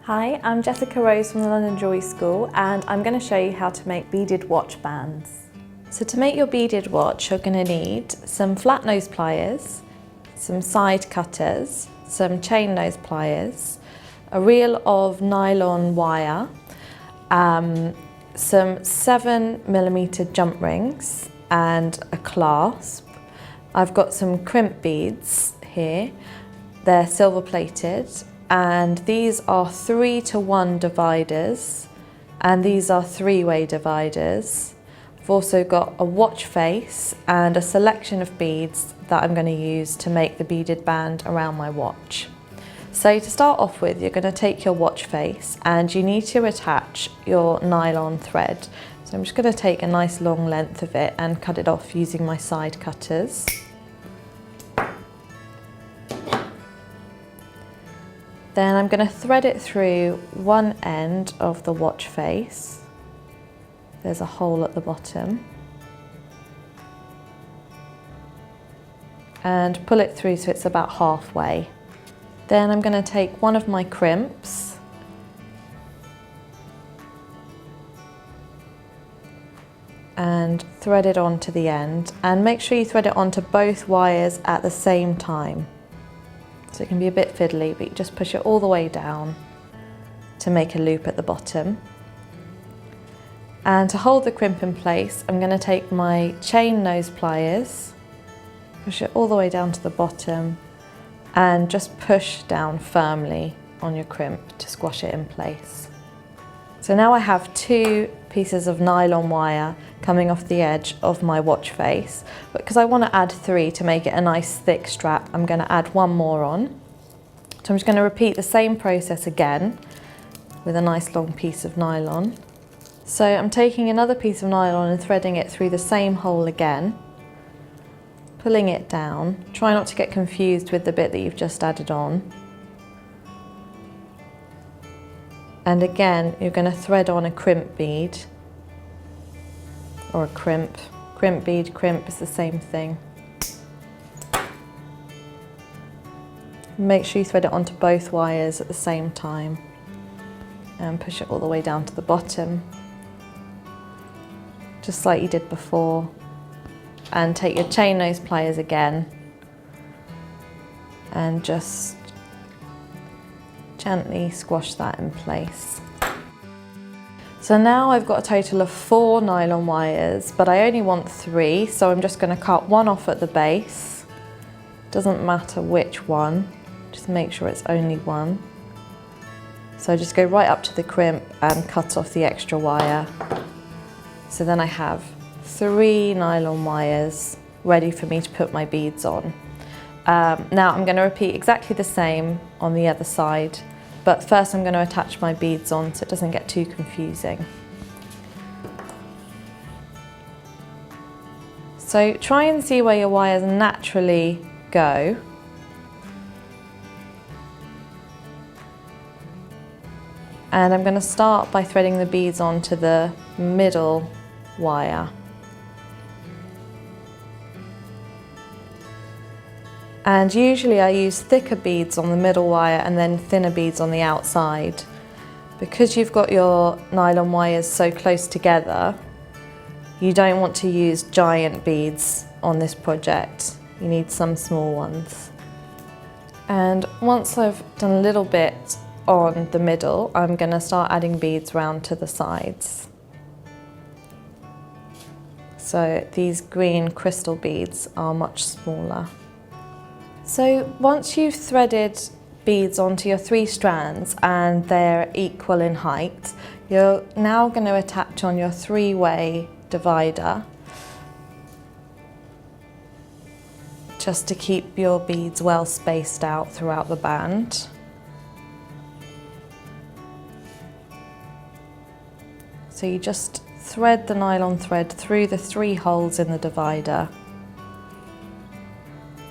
Hi, I'm Jessica Rose from the London Jewellery School and I'm going to show you how to make beaded watch bands. So to make your beaded watch, you're going to need some flat nose pliers, some side cutters, some chain nose pliers, a reel of nylon wire, some 7mm jump rings and a clasp. I've got some crimp beads here. They're silver plated and these are 3:1 dividers and these are 3-way dividers. I've also got a watch face and a selection of beads that I'm going to use to make the beaded band around my watch. So to start off with, you're going to take your watch face and you need to attach your nylon thread. So I'm just going to take a nice long length of it and cut it off using my side cutters. Then I'm going to thread it through one end of the watch face. There's a hole at the bottom. And pull it through so it's about halfway. Then I'm going to take one of my crimps and thread it onto the end. And make sure you thread it onto both wires at the same time. So it can be a bit fiddly, but you just push it all the way down to make a loop at the bottom. And to hold the crimp in place, I'm going to take my chain nose pliers, push it all the way down to the bottom, and just push down firmly on your crimp to squash it in place. So now I have 2 pieces of nylon wire coming off the edge of my watch face, but because I want to add 3 to make it a nice thick strap, I'm going to add 1 more on. So I'm just going to repeat the same process again with a nice long piece of nylon. So I'm taking another piece of nylon and threading it through the same hole again, pulling it down. Try not to get confused with the bit that you've just added on. And again, you're going to thread on a crimp bead, or a crimp. Crimp bead, crimp is the same thing. Make sure you thread it onto both wires at the same time and push it all the way down to the bottom, just like you did before. And take your chain nose pliers again and just gently squash that in place. So now I've got a total of 4 nylon wires, but I only want 3, so I'm just going to cut one off at the base. Doesn't matter which one, just make sure it's only one. So just go right up to the crimp and cut off the extra wire. So then I have 3 nylon wires ready for me to put my beads on. Now I'm going to repeat exactly the same on the other side, but first I'm going to attach my beads on so it doesn't get too confusing. So try and see where your wires naturally go. And I'm going to start by threading the beads onto the middle wire. And usually I use thicker beads on the middle wire and then thinner beads on the outside. Because you've got your nylon wires so close together, you don't want to use giant beads on this project. You need some small ones. And once I've done a little bit on the middle, I'm going to start adding beads round to the sides. So these green crystal beads are much smaller. So once you've threaded beads onto your 3 strands and they're equal in height, you're now going to attach on your 3-way divider, just to keep your beads well spaced out throughout the band. So you just thread the nylon thread through the 3 holes in the divider.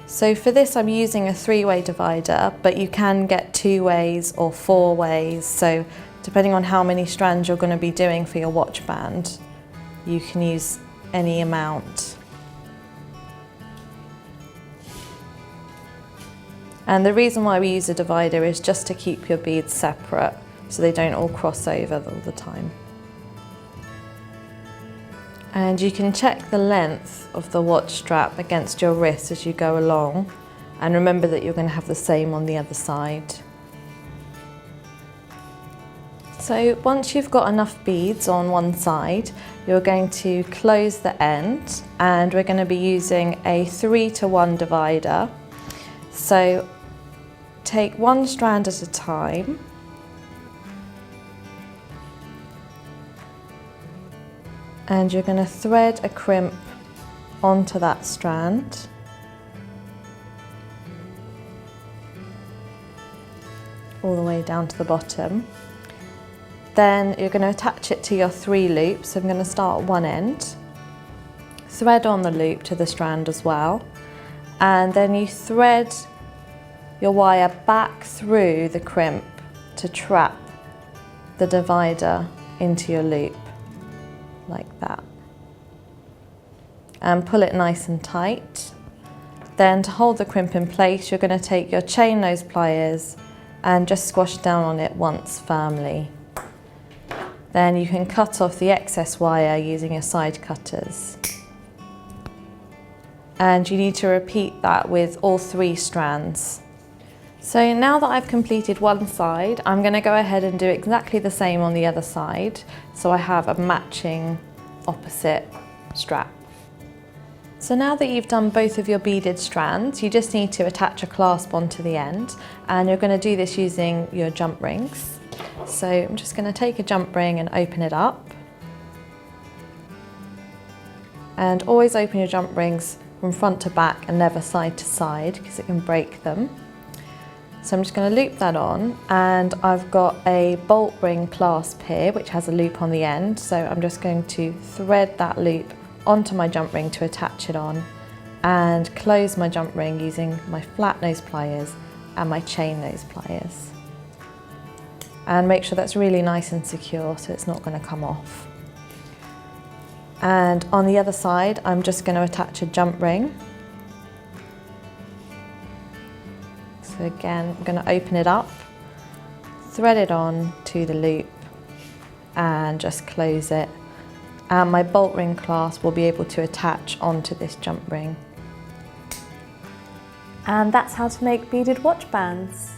So for this I'm using a 3-way divider, but you can get 2 ways or 4 ways. So depending on how many strands you're going to be doing for your watch band, you can use any amount. And the reason why we use a divider is just to keep your beads separate. so they don't all cross over all the time. And you can check the length of the watch strap against your wrist as you go along, and remember that you're going to have the same on the other side. So once you've got enough beads on one side, you're going to close the end, and we're going to be using a 3-to-1 divider. So take one strand at a time, and you're going to thread a crimp onto that strand. All the way down to the bottom. Then you're going to attach it to your 3 loops. So I'm going to start at one end, thread on the loop to the strand as well, and then you thread your wire back through the crimp to trap the divider into your loop, like that. And pull it nice and tight. Then to hold the crimp in place, you're going to take your chain nose pliers and just squash down on it once firmly. Then you can cut off the excess wire using your side cutters. And you need to repeat that with all 3 strands. So now that I've completed one side, I'm going to go ahead and do exactly the same on the other side, so I have a matching opposite strap. So now that you've done both of your beaded strands, you just need to attach a clasp onto the end, and you're going to do this using your jump rings. So I'm just going to take a jump ring and open it up. And always open your jump rings from front to back and never side to side, because it can break them. So I'm just going to loop that on, and I've got a bolt ring clasp here which has a loop on the end, so I'm just going to thread that loop onto my jump ring to attach it on, and close my jump ring using my flat nose pliers and my chain nose pliers. And make sure that's really nice and secure so it's not going to come off. And on the other side, I'm just going to attach a jump ring. So again, I'm going to open it up, thread it on to the loop, and just close it. And my bolt ring clasp will be able to attach onto this jump ring. And that's how to make beaded watch bands.